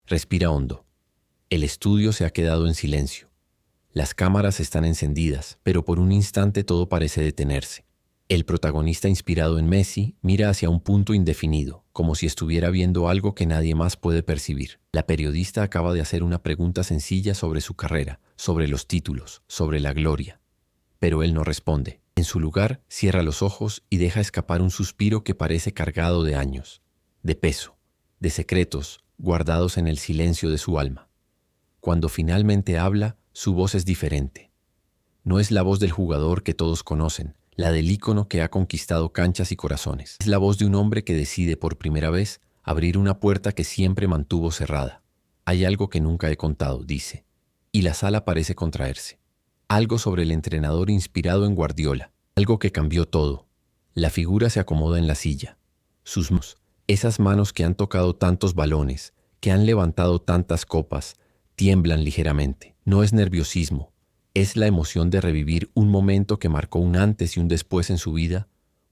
Respira hondo. El estudio se ha quedado en silencio. Las cámaras están encendidas, pero por un instante todo parece detenerse. El protagonista, inspirado en Messi, mira hacia un punto indefinido, como si estuviera viendo algo que nadie más puede percibir. La periodista acaba de hacer una pregunta sencilla sobre su carrera, sobre los títulos, sobre la gloria. Pero él no responde. En su lugar, cierra los ojos y deja escapar un suspiro que parece cargado de años, de peso, de secretos guardados en el silencio de su alma. Cuando finalmente habla, su voz es diferente. No es la voz del jugador que todos conocen, la del ícono que ha conquistado canchas y corazones. Es la voz de un hombre que decide por primera vez abrir una puerta que siempre mantuvo cerrada. Hay algo que nunca he contado, dice, y la sala parece contraerse. Algo sobre el entrenador inspirado en Guardiola, algo que cambió todo. La figura se acomoda en la silla. Sus manos, esas manos que han tocado tantos balones, que han levantado tantas copas, tiemblan ligeramente. No es nerviosismo. Es la emoción de revivir un momento que marcó un antes y un después en su vida,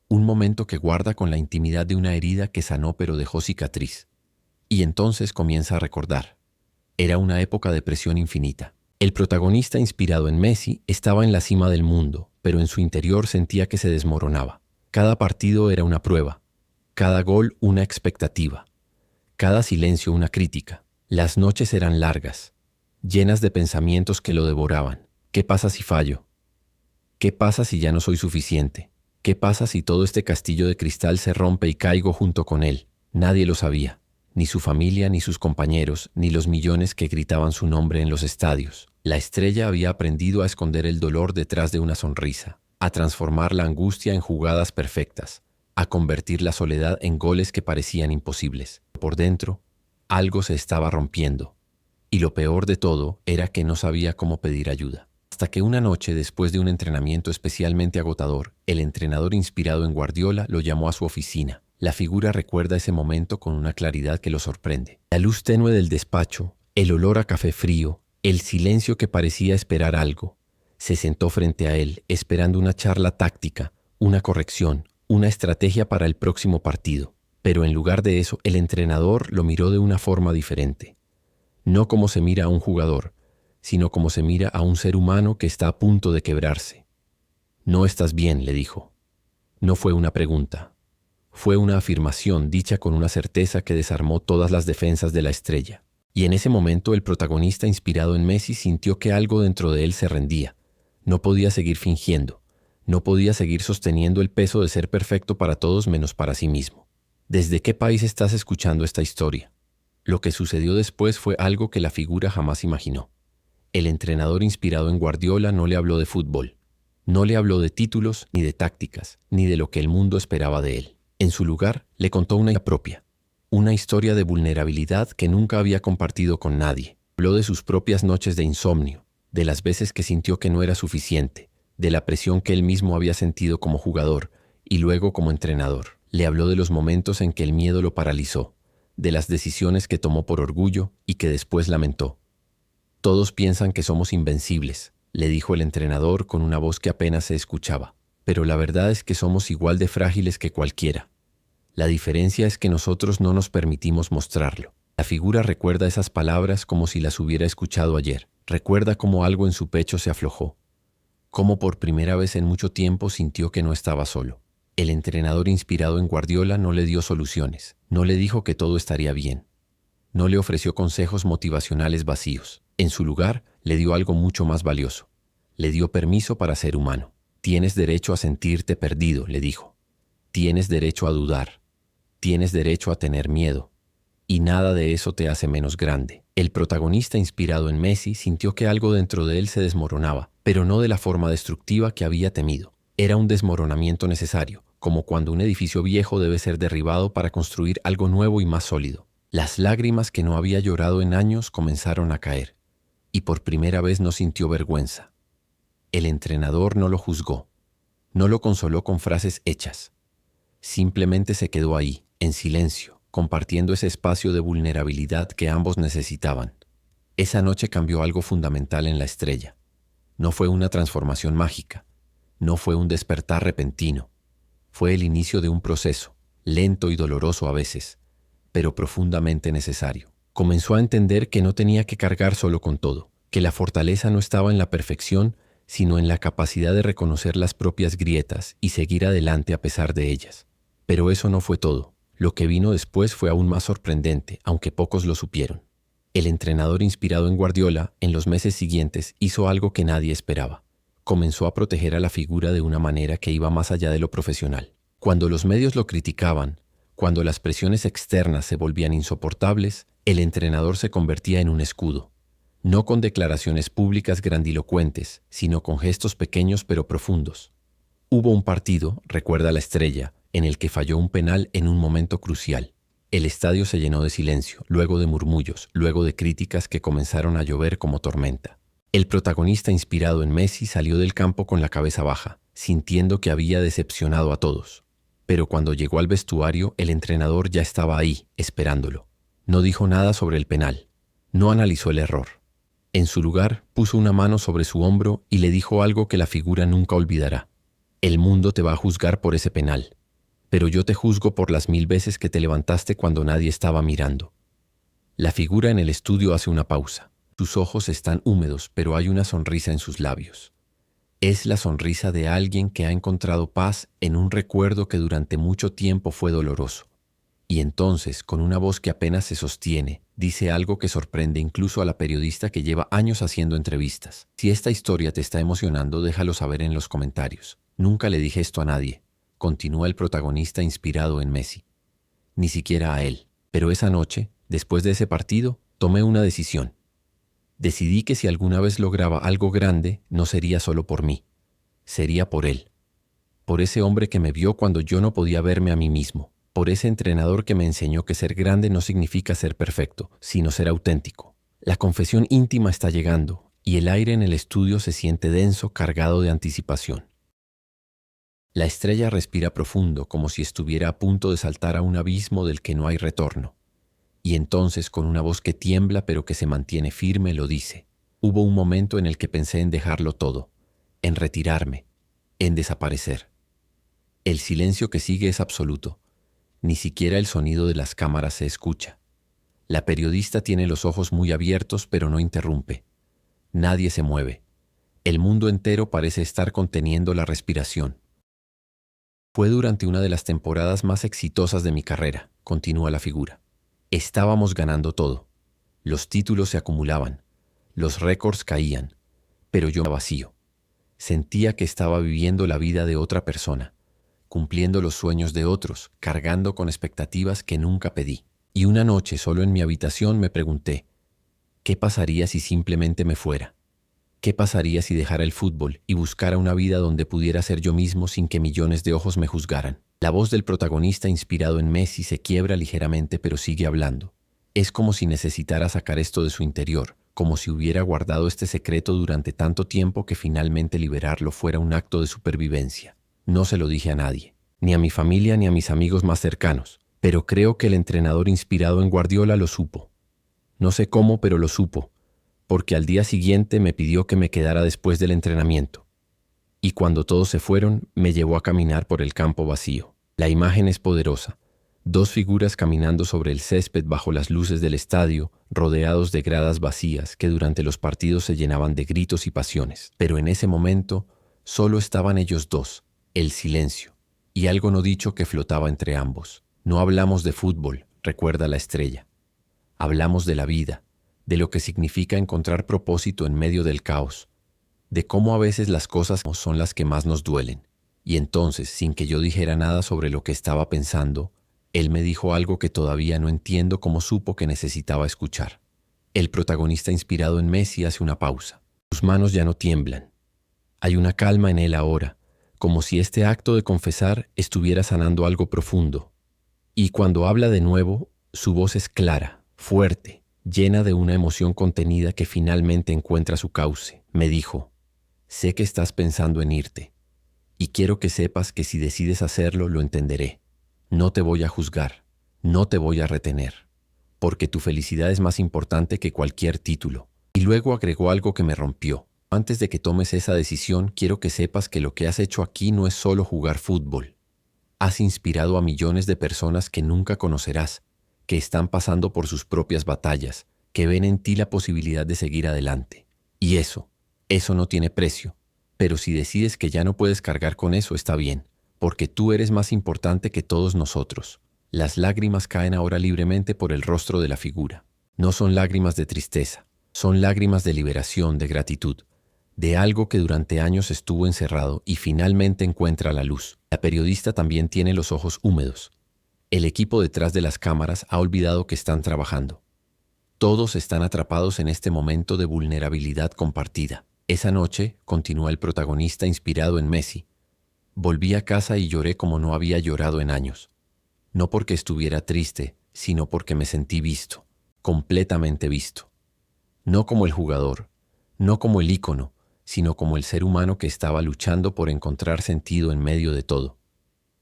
un momento que guarda con la intimidad de una herida que sanó pero dejó cicatriz. Y entonces comienza a recordar. Era una época de presión infinita. El protagonista, inspirado en Messi, estaba en la cima del mundo, pero en su interior sentía que se desmoronaba. Cada partido era una prueba, cada gol una expectativa, cada silencio una crítica. Las noches eran largas, llenas de pensamientos que lo devoraban. ¿Qué pasa si fallo? ¿Qué pasa si ya no soy suficiente? ¿Qué pasa si todo este castillo de cristal se rompe y caigo junto con él? Nadie lo sabía, ni su familia, ni sus compañeros, ni los millones que gritaban su nombre en los estadios. La estrella había aprendido a esconder el dolor detrás de una sonrisa, a transformar la angustia en jugadas perfectas, a convertir la soledad en goles que parecían imposibles. Por dentro, algo se estaba rompiendo, y lo peor de todo era que no sabía cómo pedir ayuda. Hasta que una noche, después de un entrenamiento especialmente agotador, el entrenador inspirado en Guardiola lo llamó a su oficina. La figura recuerda ese momento con una claridad que lo sorprende. La luz tenue del despacho, el olor a café frío, el silencio que parecía esperar algo. Se sentó frente a él, esperando una charla táctica, una corrección, una estrategia para el próximo partido. Pero en lugar de eso, el entrenador lo miró de una forma diferente. No como se mira a un jugador, sino como se mira a un ser humano que está a punto de quebrarse. «No estás bien», le dijo. No fue una pregunta. Fue una afirmación dicha con una certeza que desarmó todas las defensas de la estrella. Y en ese momento el protagonista, inspirado en Messi, sintió que algo dentro de él se rendía. No podía seguir fingiendo. No podía seguir sosteniendo el peso de ser perfecto para todos menos para sí mismo. ¿Desde qué país estás escuchando esta historia? Lo que sucedió después fue algo que la figura jamás imaginó. El entrenador inspirado en Guardiola no le habló de fútbol. No le habló de títulos, ni de tácticas, ni de lo que el mundo esperaba de él. En su lugar, le contó una historia propia. Una historia de vulnerabilidad que nunca había compartido con nadie. Habló de sus propias noches de insomnio, de las veces que sintió que no era suficiente, de la presión que él mismo había sentido como jugador y luego como entrenador. Le habló de los momentos en que el miedo lo paralizó, de las decisiones que tomó por orgullo y que después lamentó. «Todos piensan que somos invencibles», le dijo el entrenador con una voz que apenas se escuchaba. «Pero la verdad es que somos igual de frágiles que cualquiera. La diferencia es que nosotros no nos permitimos mostrarlo». La figura recuerda esas palabras como si las hubiera escuchado ayer. Recuerda cómo algo en su pecho se aflojó. Cómo por primera vez en mucho tiempo sintió que no estaba solo. El entrenador inspirado en Guardiola no le dio soluciones. No le dijo que todo estaría bien. No le ofreció consejos motivacionales vacíos. En su lugar, le dio algo mucho más valioso. Le dio permiso para ser humano. «Tienes derecho a sentirte perdido», le dijo. «Tienes derecho a dudar. Tienes derecho a tener miedo. Y nada de eso te hace menos grande». El protagonista, inspirado en Messi, sintió que algo dentro de él se desmoronaba, pero no de la forma destructiva que había temido. Era un desmoronamiento necesario, como cuando un edificio viejo debe ser derribado para construir algo nuevo y más sólido. Las lágrimas que no había llorado en años comenzaron a caer, y por primera vez no sintió vergüenza. El entrenador no lo juzgó, no lo consoló con frases hechas. Simplemente se quedó ahí, en silencio, compartiendo ese espacio de vulnerabilidad que ambos necesitaban. Esa noche cambió algo fundamental en la estrella. No fue una transformación mágica, no fue un despertar repentino. Fue el inicio de un proceso, lento y doloroso a veces, pero profundamente necesario. Comenzó a entender que no tenía que cargar solo con todo, que la fortaleza no estaba en la perfección, sino en la capacidad de reconocer las propias grietas y seguir adelante a pesar de ellas. Pero eso no fue todo. Lo que vino después fue aún más sorprendente, aunque pocos lo supieron. El entrenador inspirado en Guardiola, en los meses siguientes, hizo algo que nadie esperaba. Comenzó a proteger a la figura de una manera que iba más allá de lo profesional. Cuando los medios lo criticaban, cuando las presiones externas se volvían insoportables, el entrenador se convertía en un escudo. No con declaraciones públicas grandilocuentes, sino con gestos pequeños pero profundos. Hubo un partido, recuerda la Estrella, en el que falló un penal en un momento crucial. El estadio se llenó de silencio, luego de murmullos, luego de críticas que comenzaron a llover como tormenta. El protagonista inspirado en Messi salió del campo con la cabeza baja, sintiendo que había decepcionado a todos. Pero cuando llegó al vestuario, el entrenador ya estaba ahí, esperándolo. No dijo nada sobre el penal. No analizó el error. En su lugar, puso una mano sobre su hombro y le dijo algo que la figura nunca olvidará. El mundo te va a juzgar por ese penal, pero yo te juzgo por las 1000 veces que te levantaste cuando nadie estaba mirando. La figura en el estudio hace una pausa. Sus ojos están húmedos, pero hay una sonrisa en sus labios. Es la sonrisa de alguien que ha encontrado paz en un recuerdo que durante mucho tiempo fue doloroso. Y entonces, con una voz que apenas se sostiene, dice algo que sorprende incluso a la periodista que lleva años haciendo entrevistas. Si esta historia te está emocionando, déjalo saber en los comentarios. Nunca le dije esto a nadie, continúa el protagonista inspirado en Messi. Ni siquiera a él. Pero esa noche, después de ese partido, tomé una decisión. Decidí que si alguna vez lograba algo grande, no sería solo por mí. Sería por él. Por ese hombre que me vio cuando yo no podía verme a mí mismo. Por ese entrenador que me enseñó que ser grande no significa ser perfecto, sino ser auténtico. La confesión íntima está llegando, y el aire en el estudio se siente denso, cargado de anticipación. La Estrella respira profundo, como si estuviera a punto de saltar a un abismo del que no hay retorno. Y entonces, con una voz que tiembla pero que se mantiene firme, lo dice. Hubo un momento en el que pensé en dejarlo todo, en retirarme, en desaparecer. El silencio que sigue es absoluto. Ni siquiera el sonido de las cámaras se escucha. La periodista tiene los ojos muy abiertos, pero no interrumpe. Nadie se mueve. El mundo entero parece estar conteniendo la respiración. Fue durante una de las temporadas más exitosas de mi carrera, continúa la figura. Estábamos ganando todo. Los títulos se acumulaban. Los récords caían. Pero yo vacío. Sentía que estaba viviendo la vida de otra persona, cumpliendo los sueños de otros, cargando con expectativas que nunca pedí. Y una noche, solo en mi habitación, me pregunté, ¿qué pasaría si simplemente me fuera? ¿Qué pasaría si dejara el fútbol y buscara una vida donde pudiera ser yo mismo sin que millones de ojos me juzgaran? La voz del protagonista inspirado en Messi se quiebra ligeramente, pero sigue hablando. Es como si necesitara sacar esto de su interior, como si hubiera guardado este secreto durante tanto tiempo que finalmente liberarlo fuera un acto de supervivencia. No se lo dije a nadie, ni a mi familia ni a mis amigos más cercanos, pero creo que el entrenador inspirado en Guardiola lo supo. No sé cómo, pero lo supo, porque al día siguiente me pidió que me quedara después del entrenamiento. Y cuando todos se fueron, me llevó a caminar por el campo vacío. La imagen es poderosa. 2 figuras caminando sobre el césped bajo las luces del estadio, rodeados de gradas vacías que durante los partidos se llenaban de gritos y pasiones. Pero en ese momento, solo estaban ellos dos, el silencio, y algo no dicho que flotaba entre ambos. No hablamos de fútbol, recuerda la Estrella. Hablamos de la vida, de lo que significa encontrar propósito en medio del caos, de cómo a veces las cosas son las que más nos duelen. Y entonces, sin que yo dijera nada sobre lo que estaba pensando, él me dijo algo que todavía no entiendo cómo supo que necesitaba escuchar. El protagonista inspirado en Messi hace una pausa. Sus manos ya no tiemblan. Hay una calma en él ahora, como si este acto de confesar estuviera sanando algo profundo. Y cuando habla de nuevo, su voz es clara, fuerte, llena de una emoción contenida que finalmente encuentra su cauce. Me dijo, sé que estás pensando en irte, y quiero que sepas que si decides hacerlo, lo entenderé. No te voy a juzgar, no te voy a retener, porque tu felicidad es más importante que cualquier título. Y luego agregó algo que me rompió. Antes de que tomes esa decisión, quiero que sepas que lo que has hecho aquí no es solo jugar fútbol. Has inspirado a millones de personas que nunca conocerás, que están pasando por sus propias batallas, que ven en ti la posibilidad de seguir adelante. Y eso no tiene precio. Pero si decides que ya no puedes cargar con eso, está bien, porque tú eres más importante que todos nosotros. Las lágrimas caen ahora libremente por el rostro de la figura. No son lágrimas de tristeza, son lágrimas de liberación, de gratitud, de algo que durante años estuvo encerrado y finalmente encuentra la luz. La periodista también tiene los ojos húmedos. El equipo detrás de las cámaras ha olvidado que están trabajando. Todos están atrapados en este momento de vulnerabilidad compartida. Esa noche, continúa el protagonista inspirado en Messi, volví a casa y lloré como no había llorado en años. No porque estuviera triste, sino porque me sentí visto, completamente visto. No como el jugador, no como el ícono, sino como el ser humano que estaba luchando por encontrar sentido en medio de todo.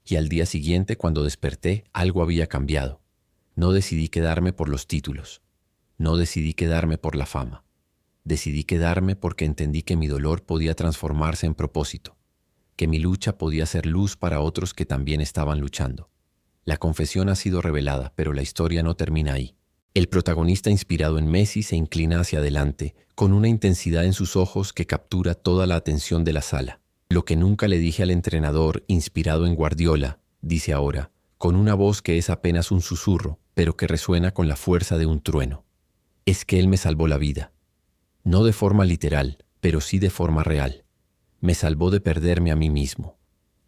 Y al día siguiente, cuando desperté, algo había cambiado. No decidí quedarme por los títulos. No decidí quedarme por la fama. Decidí quedarme porque entendí que mi dolor podía transformarse en propósito, que mi lucha podía ser luz para otros que también estaban luchando. La confesión ha sido revelada, pero la historia no termina ahí. El protagonista inspirado en Messi se inclina hacia adelante, con una intensidad en sus ojos que captura toda la atención de la sala. Lo que nunca le dije al entrenador inspirado en Guardiola, dice ahora, con una voz que es apenas un susurro, pero que resuena con la fuerza de un trueno. Es que él me salvó la vida. No de forma literal, pero sí de forma real. Me salvó de perderme a mí mismo.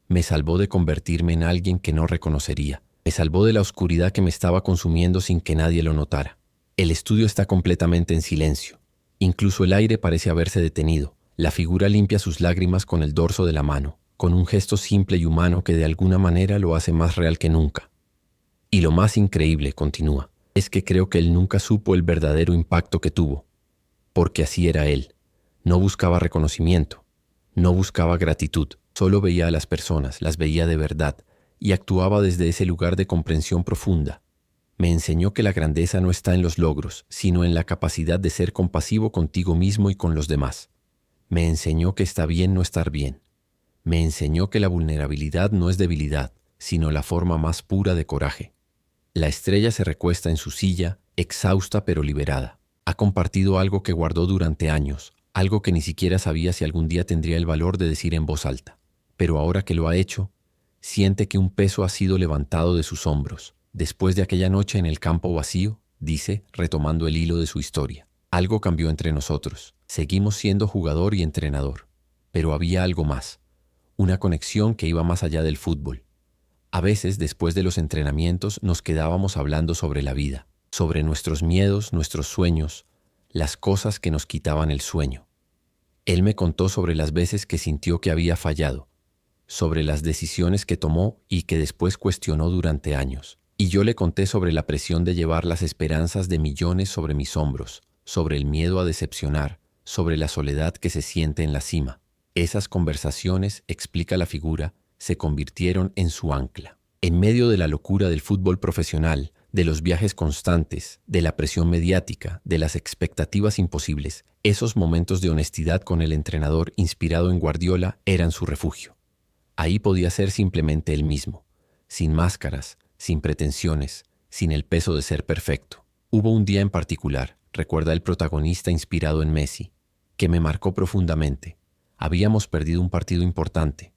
Me salvó de convertirme en alguien que no reconocería. Me salvó de la oscuridad que me estaba consumiendo sin que nadie lo notara. El estudio está completamente en silencio. Incluso el aire parece haberse detenido. La figura limpia sus lágrimas con el dorso de la mano, con un gesto simple y humano que de alguna manera lo hace más real que nunca. Y lo más increíble, continúa, es que creo que él nunca supo el verdadero impacto que tuvo. Porque así era él. No buscaba reconocimiento. No buscaba gratitud. Solo veía a las personas, las veía de verdad, y actuaba desde ese lugar de comprensión profunda. Me enseñó que la grandeza no está en los logros, sino en la capacidad de ser compasivo contigo mismo y con los demás. Me enseñó que está bien no estar bien. Me enseñó que la vulnerabilidad no es debilidad, sino la forma más pura de coraje. La estrella se recuesta en su silla, exhausta pero liberada. Ha compartido algo que guardó durante años, algo que ni siquiera sabía si algún día tendría el valor de decir en voz alta. Pero ahora que lo ha hecho, siente que un peso ha sido levantado de sus hombros. Después de aquella noche en el campo vacío, dice, retomando el hilo de su historia, algo cambió entre nosotros. Seguimos siendo jugador y entrenador, pero había algo más, una conexión que iba más allá del fútbol. A veces, después de los entrenamientos, nos quedábamos hablando sobre la vida, sobre nuestros miedos, nuestros sueños, las cosas que nos quitaban el sueño. Él me contó sobre las veces que sintió que había fallado, sobre las decisiones que tomó y que después cuestionó durante años. Y yo le conté sobre la presión de llevar las esperanzas de millones sobre mis hombros, sobre el miedo a decepcionar, sobre la soledad que se siente en la cima. Esas conversaciones, explica la figura, se convirtieron en su ancla. En medio de la locura del fútbol profesional, de los viajes constantes, de la presión mediática, de las expectativas imposibles, esos momentos de honestidad con el entrenador inspirado en Guardiola eran su refugio. Ahí podía ser simplemente él mismo, sin máscaras, sin pretensiones, sin el peso de ser perfecto. Hubo un día en particular, recuerda el protagonista inspirado en Messi, que me marcó profundamente. Habíamos perdido un partido importante.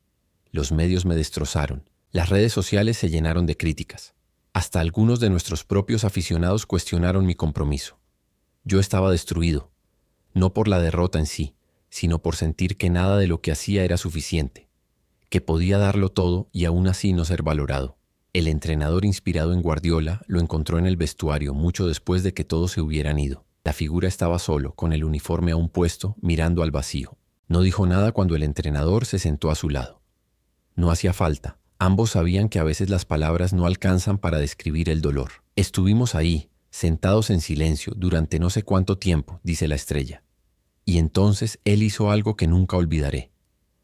Los medios me destrozaron. Las redes sociales se llenaron de críticas. Hasta algunos de nuestros propios aficionados cuestionaron mi compromiso. Yo estaba destruido, no por la derrota en sí, sino por sentir que nada de lo que hacía era suficiente, que podía darlo todo y aún así no ser valorado. El entrenador inspirado en Guardiola lo encontró en el vestuario mucho después de que todos se hubieran ido. La figura estaba solo, con el uniforme aún puesto, mirando al vacío. No dijo nada cuando el entrenador se sentó a su lado. No hacía falta. Ambos sabían que a veces las palabras no alcanzan para describir el dolor. Estuvimos ahí, sentados en silencio, durante no sé cuánto tiempo, dice la estrella. Y entonces él hizo algo que nunca olvidaré.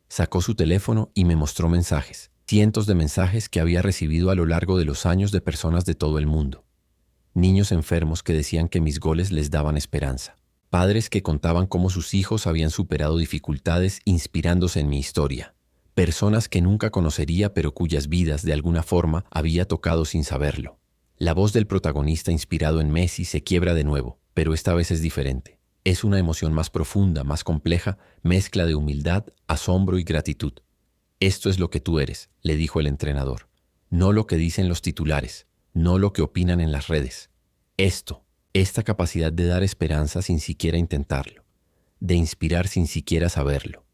Sacó su teléfono y me mostró mensajes. Cientos de mensajes que había recibido a lo largo de los años de personas de todo el mundo. Niños enfermos que decían que mis goles les daban esperanza. Padres que contaban cómo sus hijos habían superado dificultades inspirándose en mi historia. Personas que nunca conocería pero cuyas vidas de alguna forma había tocado sin saberlo. La voz del protagonista inspirado en Messi se quiebra de nuevo, pero esta vez es diferente. Es una emoción más profunda, más compleja, mezcla de humildad, asombro y gratitud. Esto es lo que tú eres, le dijo el entrenador. No lo que dicen los titulares, no lo que opinan en las redes. Esta capacidad de dar esperanza sin siquiera intentarlo, de inspirar sin siquiera saberlo.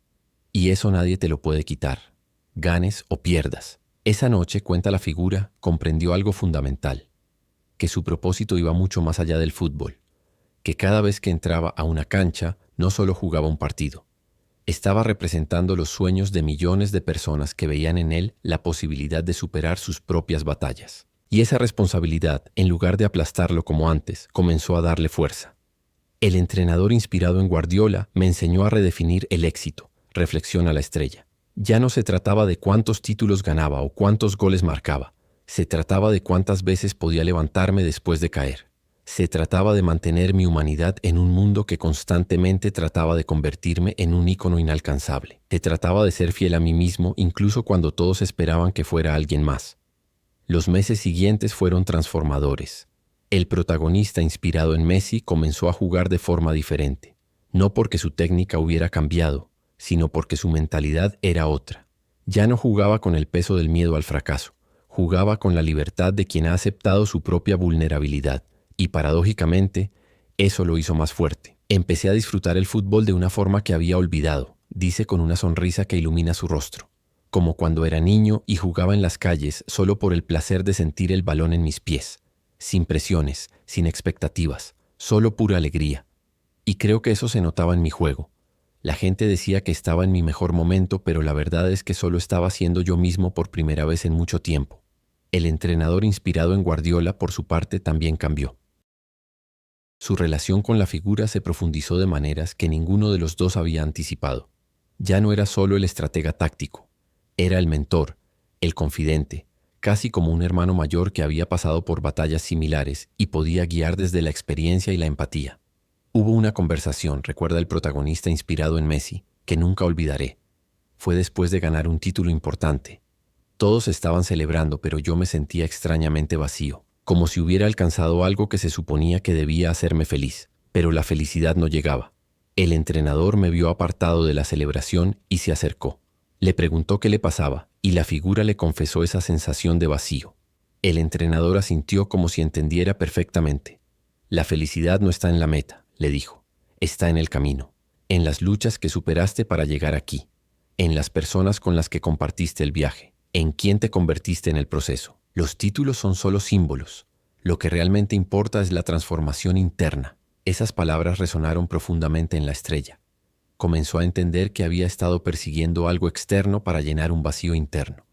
Y eso nadie te lo puede quitar, ganes o pierdas. Esa noche, cuenta la figura, comprendió algo fundamental, que su propósito iba mucho más allá del fútbol, que cada vez que entraba a una cancha no solo jugaba un partido, estaba representando los sueños de millones de personas que veían en él la posibilidad de superar sus propias batallas. Y esa responsabilidad, en lugar de aplastarlo como antes, comenzó a darle fuerza. El entrenador inspirado en Guardiola me enseñó a redefinir el éxito, reflexiona la estrella. Ya no se trataba de cuántos títulos ganaba o cuántos goles marcaba. Se trataba de cuántas veces podía levantarme después de caer. Se trataba de mantener mi humanidad en un mundo que constantemente trataba de convertirme en un ícono inalcanzable. Se trataba de ser fiel a mí mismo incluso cuando todos esperaban que fuera alguien más. Los meses siguientes fueron transformadores. El protagonista inspirado en Messi comenzó a jugar de forma diferente, no porque su técnica hubiera cambiado, sino porque su mentalidad era otra. Ya no jugaba con el peso del miedo al fracaso, jugaba con la libertad de quien ha aceptado su propia vulnerabilidad, y paradójicamente, eso lo hizo más fuerte. Empecé a disfrutar el fútbol de una forma que había olvidado, dice con una sonrisa que ilumina su rostro, como cuando era niño y jugaba en las calles solo por el placer de sentir el balón en mis pies, sin presiones, sin expectativas, solo pura alegría. Y creo que eso se notaba en mi juego. La gente decía que estaba en mi mejor momento, pero la verdad es que solo estaba siendo yo mismo por primera vez en mucho tiempo. El entrenador inspirado en Guardiola, por su parte, también cambió. Su relación con la figura se profundizó de maneras que ninguno de los dos había anticipado. Ya no era solo el estratega táctico, era el mentor, el confidente, casi como un hermano mayor que había pasado por batallas similares y podía guiar desde la experiencia y la empatía. Hubo una conversación, recuerda el protagonista inspirado en Messi, que nunca olvidaré. Fue después de ganar un título importante. Todos estaban celebrando, pero yo me sentía extrañamente vacío, como si hubiera alcanzado algo que se suponía que debía hacerme feliz, pero la felicidad no llegaba. El entrenador me vio apartado de la celebración y se acercó. Le preguntó qué le pasaba, y la figura le confesó esa sensación de vacío. El entrenador asintió como si entendiera perfectamente. La felicidad no está en la meta, le dijo. Está en el camino, en las luchas que superaste para llegar aquí, en las personas con las que compartiste el viaje, en quién te convertiste en el proceso. Los títulos son solo símbolos. Lo que realmente importa es la transformación interna. Esas palabras resonaron profundamente en la estrella. Comenzó a entender que había estado persiguiendo algo externo para llenar un vacío interno,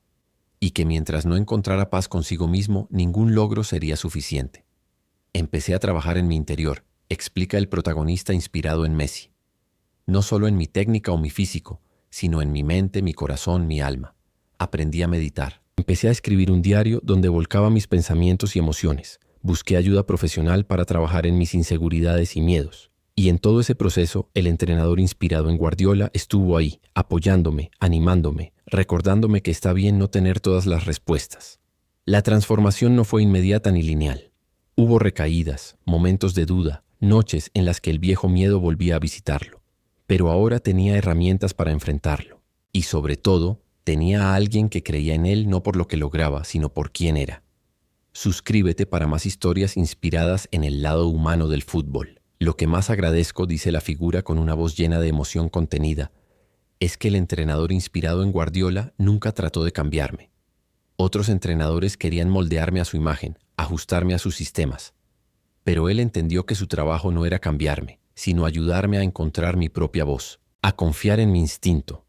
y que mientras no encontrara paz consigo mismo, ningún logro sería suficiente. Empecé a trabajar en mi interior, explica el protagonista inspirado en Messi. No solo en mi técnica o mi físico, sino en mi mente, mi corazón, mi alma. Aprendí a meditar. Empecé a escribir un diario donde volcaba mis pensamientos y emociones. Busqué ayuda profesional para trabajar en mis inseguridades y miedos. Y en todo ese proceso, el entrenador inspirado en Guardiola estuvo ahí, apoyándome, animándome, recordándome que está bien no tener todas las respuestas. La transformación no fue inmediata ni lineal. Hubo recaídas, momentos de duda, noches en las que el viejo miedo volvía a visitarlo. Pero ahora tenía herramientas para enfrentarlo. Y sobre todo, tenía a alguien que creía en él no por lo que lograba, sino por quién era. Suscríbete para más historias inspiradas en el lado humano del fútbol. Lo que más agradezco, dice la figura con una voz llena de emoción contenida, es que el entrenador inspirado en Guardiola nunca trató de cambiarme. Otros entrenadores querían moldearme a su imagen, ajustarme a sus sistemas. Pero él entendió que su trabajo no era cambiarme, sino ayudarme a encontrar mi propia voz, a confiar en mi instinto,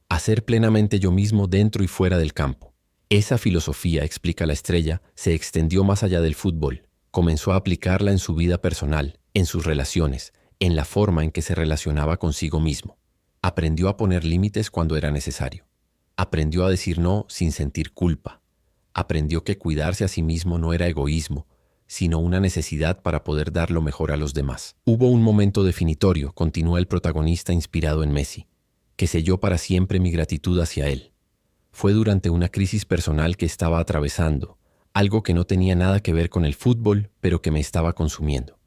a ser plenamente yo mismo dentro y fuera del campo. Esa filosofía, explica la estrella, se extendió más allá del fútbol. Comenzó a aplicarla en su vida personal, en sus relaciones, en la forma en que se relacionaba consigo mismo. Aprendió a poner límites cuando era necesario. Aprendió a decir no sin sentir culpa. Aprendió que cuidarse a sí mismo no era egoísmo, sino una necesidad para poder dar lo mejor a los demás. Hubo un momento definitorio, continúa el protagonista inspirado en Messi, que selló para siempre mi gratitud hacia él. Fue durante una crisis personal que estaba atravesando, algo que no tenía nada que ver con el fútbol, pero que me estaba consumiendo.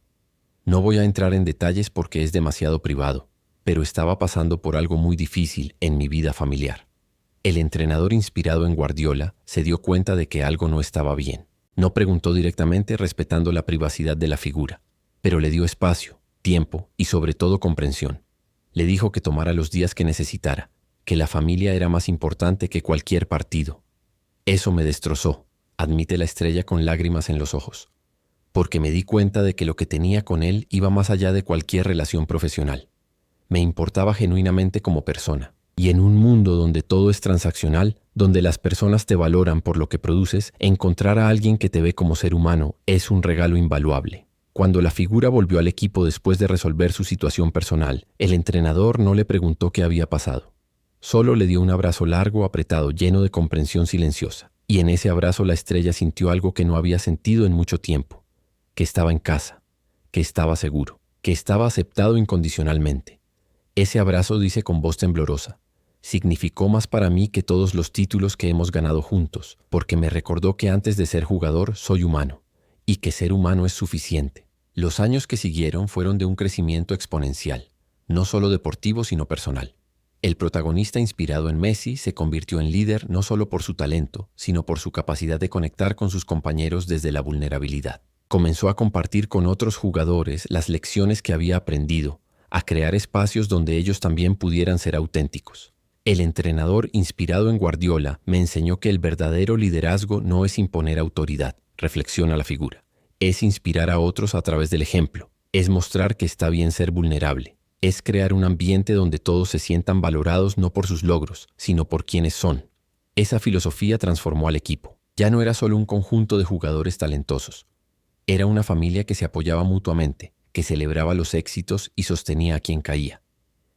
No voy a entrar en detalles porque es demasiado privado, pero estaba pasando por algo muy difícil en mi vida familiar. El entrenador inspirado en Guardiola se dio cuenta de que algo no estaba bien. No preguntó directamente, respetando la privacidad de la figura, pero le dio espacio, tiempo y sobre todo comprensión. Le dijo que tomara los días que necesitara, que la familia era más importante que cualquier partido. Eso me destrozó, admite la estrella con lágrimas en los ojos, porque me di cuenta de que lo que tenía con él iba más allá de cualquier relación profesional. Me importaba genuinamente como persona. Y en un mundo donde todo es transaccional, donde las personas te valoran por lo que produces, encontrar a alguien que te ve como ser humano es un regalo invaluable. Cuando la figura volvió al equipo después de resolver su situación personal, el entrenador no le preguntó qué había pasado. Solo le dio un abrazo largo, apretado, lleno de comprensión silenciosa. Y en ese abrazo la estrella sintió algo que no había sentido en mucho tiempo. Que estaba en casa, que estaba seguro, que estaba aceptado incondicionalmente. Ese abrazo, dice con voz temblorosa, significó más para mí que todos los títulos que hemos ganado juntos, porque me recordó que antes de ser jugador soy humano, y que ser humano es suficiente. Los años que siguieron fueron de un crecimiento exponencial, no solo deportivo sino personal. El protagonista inspirado en Messi se convirtió en líder no solo por su talento, sino por su capacidad de conectar con sus compañeros desde la vulnerabilidad. Comenzó a compartir con otros jugadores las lecciones que había aprendido, a crear espacios donde ellos también pudieran ser auténticos. El entrenador inspirado en Guardiola me enseñó que el verdadero liderazgo no es imponer autoridad, reflexiona la figura. Es inspirar a otros a través del ejemplo. Es mostrar que está bien ser vulnerable. Es crear un ambiente donde todos se sientan valorados no por sus logros, sino por quienes son. Esa filosofía transformó al equipo. Ya no era solo un conjunto de jugadores talentosos. Era una familia que se apoyaba mutuamente, que celebraba los éxitos y sostenía a quien caía.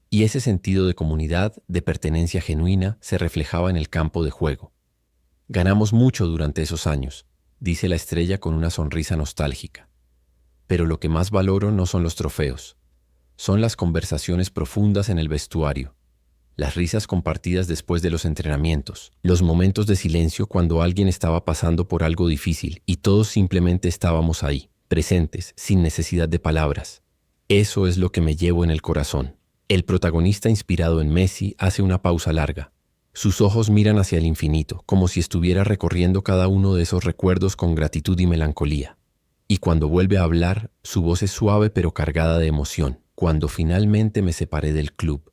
Y ese sentido de comunidad, de pertenencia genuina, se reflejaba en el campo de juego. Ganamos mucho durante esos años, dice la estrella con una sonrisa nostálgica. Pero lo que más valoro no son los trofeos, son las conversaciones profundas en el vestuario, las risas compartidas después de los entrenamientos, los momentos de silencio cuando alguien estaba pasando por algo difícil y todos simplemente estábamos ahí, presentes, sin necesidad de palabras. Eso es lo que me llevo en el corazón. El protagonista inspirado en Messi hace una pausa larga. Sus ojos miran hacia el infinito, como si estuviera recorriendo cada uno de esos recuerdos con gratitud y melancolía. Y cuando vuelve a hablar, su voz es suave pero cargada de emoción. Cuando finalmente me separé del club,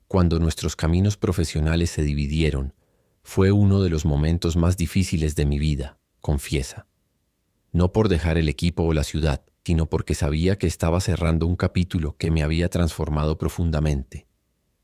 cuando nuestros caminos profesionales se dividieron, fue uno de los momentos más difíciles de mi vida, confiesa. No por dejar el equipo o la ciudad, sino porque sabía que estaba cerrando un capítulo que me había transformado profundamente.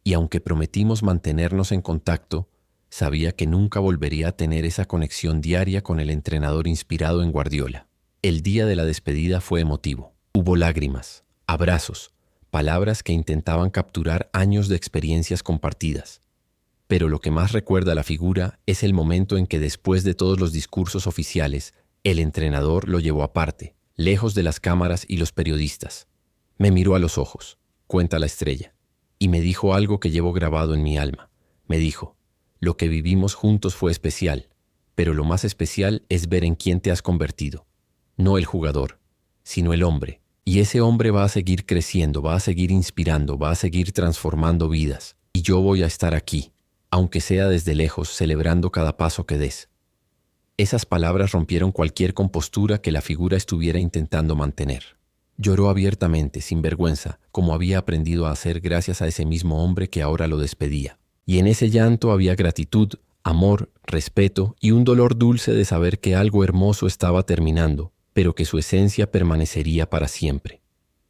Y aunque prometimos mantenernos en contacto, sabía que nunca volvería a tener esa conexión diaria con el entrenador inspirado en Guardiola. El día de la despedida fue emotivo. Hubo lágrimas, abrazos, palabras que intentaban capturar años de experiencias compartidas. Pero lo que más recuerda a la figura es el momento en que después de todos los discursos oficiales, el entrenador lo llevó aparte, lejos de las cámaras y los periodistas. Me miró a los ojos, cuenta la estrella, y me dijo algo que llevo grabado en mi alma. Me dijo, lo que vivimos juntos fue especial, pero lo más especial es ver en quién te has convertido. No el jugador, sino el hombre. Y ese hombre va a seguir creciendo, va a seguir inspirando, va a seguir transformando vidas. Y yo voy a estar aquí, aunque sea desde lejos, celebrando cada paso que des. Esas palabras rompieron cualquier compostura que la figura estuviera intentando mantener. Lloró abiertamente, sin vergüenza, como había aprendido a hacer gracias a ese mismo hombre que ahora lo despedía. Y en ese llanto había gratitud, amor, respeto y un dolor dulce de saber que algo hermoso estaba terminando, pero que su esencia permanecería para siempre.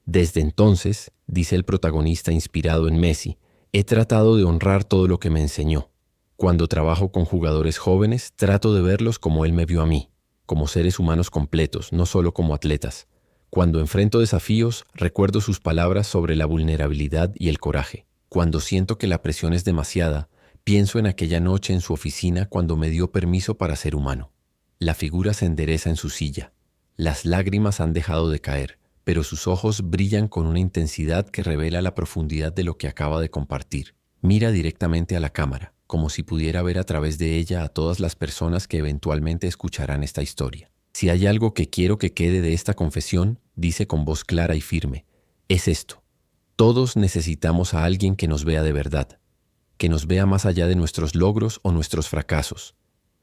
Desde entonces, dice el protagonista inspirado en Messi, he tratado de honrar todo lo que me enseñó. Cuando trabajo con jugadores jóvenes, trato de verlos como él me vio a mí, como seres humanos completos, no solo como atletas. Cuando enfrento desafíos, recuerdo sus palabras sobre la vulnerabilidad y el coraje. Cuando siento que la presión es demasiada, pienso en aquella noche en su oficina cuando me dio permiso para ser humano. La figura se endereza en su silla. Las lágrimas han dejado de caer, pero sus ojos brillan con una intensidad que revela la profundidad de lo que acaba de compartir. Mira directamente a la cámara, como si pudiera ver a través de ella a todas las personas que eventualmente escucharán esta historia. Si hay algo que quiero que quede de esta confesión, dice con voz clara y firme, es esto. Todos necesitamos a alguien que nos vea de verdad, que nos vea más allá de nuestros logros o nuestros fracasos,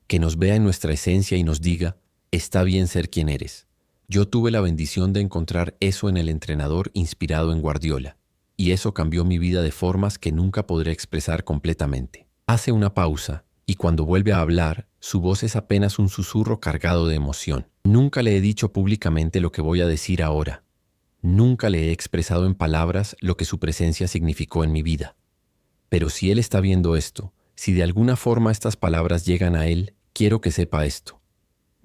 que nos vea en nuestra esencia y nos diga, está bien ser quien eres. Yo tuve la bendición de encontrar eso en el entrenador inspirado en Guardiola, y eso cambió mi vida de formas que nunca podré expresar completamente. Hace una pausa, y cuando vuelve a hablar, su voz es apenas un susurro cargado de emoción. Nunca le he dicho públicamente lo que voy a decir ahora. Nunca le he expresado en palabras lo que su presencia significó en mi vida. Pero si él está viendo esto, si de alguna forma estas palabras llegan a él, quiero que sepa esto.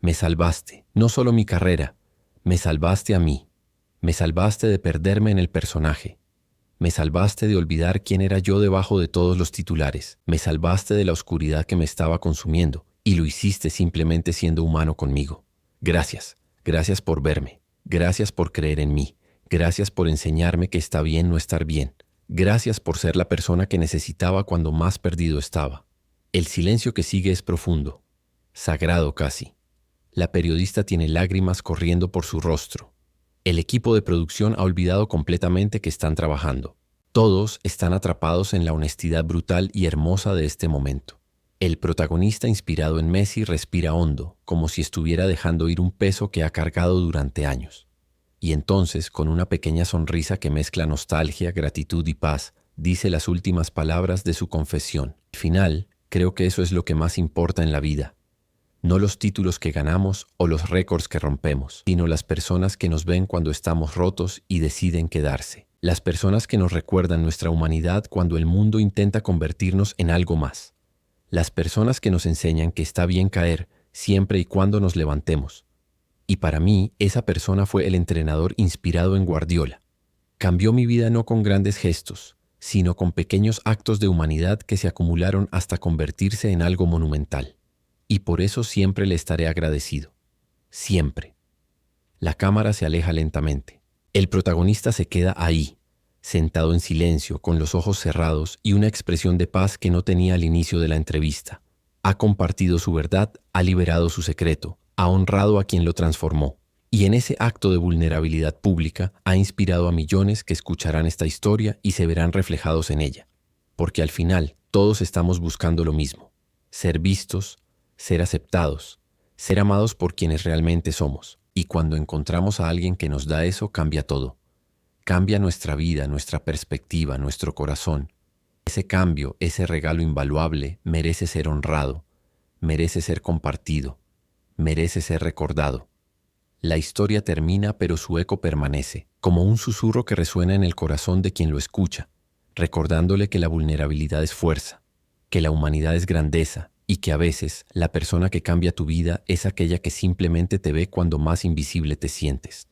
Me salvaste, no solo mi carrera, me salvaste a mí. Me salvaste de perderme en el personaje. Me salvaste de olvidar quién era yo debajo de todos los titulares. Me salvaste de la oscuridad que me estaba consumiendo, y lo hiciste simplemente siendo humano conmigo. Gracias, gracias por verme, gracias por creer en mí, gracias por enseñarme que está bien no estar bien, gracias por ser la persona que necesitaba cuando más perdido estaba. El silencio que sigue es profundo, sagrado casi. La periodista tiene lágrimas corriendo por su rostro. El equipo de producción ha olvidado completamente que están trabajando. Todos están atrapados en la honestidad brutal y hermosa de este momento. El protagonista inspirado en Messi respira hondo, como si estuviera dejando ir un peso que ha cargado durante años. Y entonces, con una pequeña sonrisa que mezcla nostalgia, gratitud y paz, dice las últimas palabras de su confesión. Al final, creo que eso es lo que más importa en la vida. No los títulos que ganamos o los récords que rompemos, sino las personas que nos ven cuando estamos rotos y deciden quedarse. Las personas que nos recuerdan nuestra humanidad cuando el mundo intenta convertirnos en algo más. Las personas que nos enseñan que está bien caer siempre y cuando nos levantemos. Y para mí, esa persona fue el entrenador inspirado en Guardiola. Cambió mi vida no con grandes gestos, sino con pequeños actos de humanidad que se acumularon hasta convertirse en algo monumental. Y por eso siempre le estaré agradecido. Siempre. La cámara se aleja lentamente. El protagonista se queda ahí, sentado en silencio, con los ojos cerrados y una expresión de paz que no tenía al inicio de la entrevista. Ha compartido su verdad, ha liberado su secreto, ha honrado a quien lo transformó. Y en ese acto de vulnerabilidad pública ha inspirado a millones que escucharán esta historia y se verán reflejados en ella. Porque al final todos estamos buscando lo mismo: ser vistos, ser aceptados, ser amados por quienes realmente somos. Y cuando encontramos a alguien que nos da eso, cambia todo. Cambia nuestra vida, nuestra perspectiva, nuestro corazón. Ese cambio, ese regalo invaluable, merece ser honrado, merece ser compartido, merece ser recordado. La historia termina, pero su eco permanece, como un susurro que resuena en el corazón de quien lo escucha, recordándole que la vulnerabilidad es fuerza, que la humanidad es grandeza, y que a veces la persona que cambia tu vida es aquella que simplemente te ve cuando más invisible te sientes.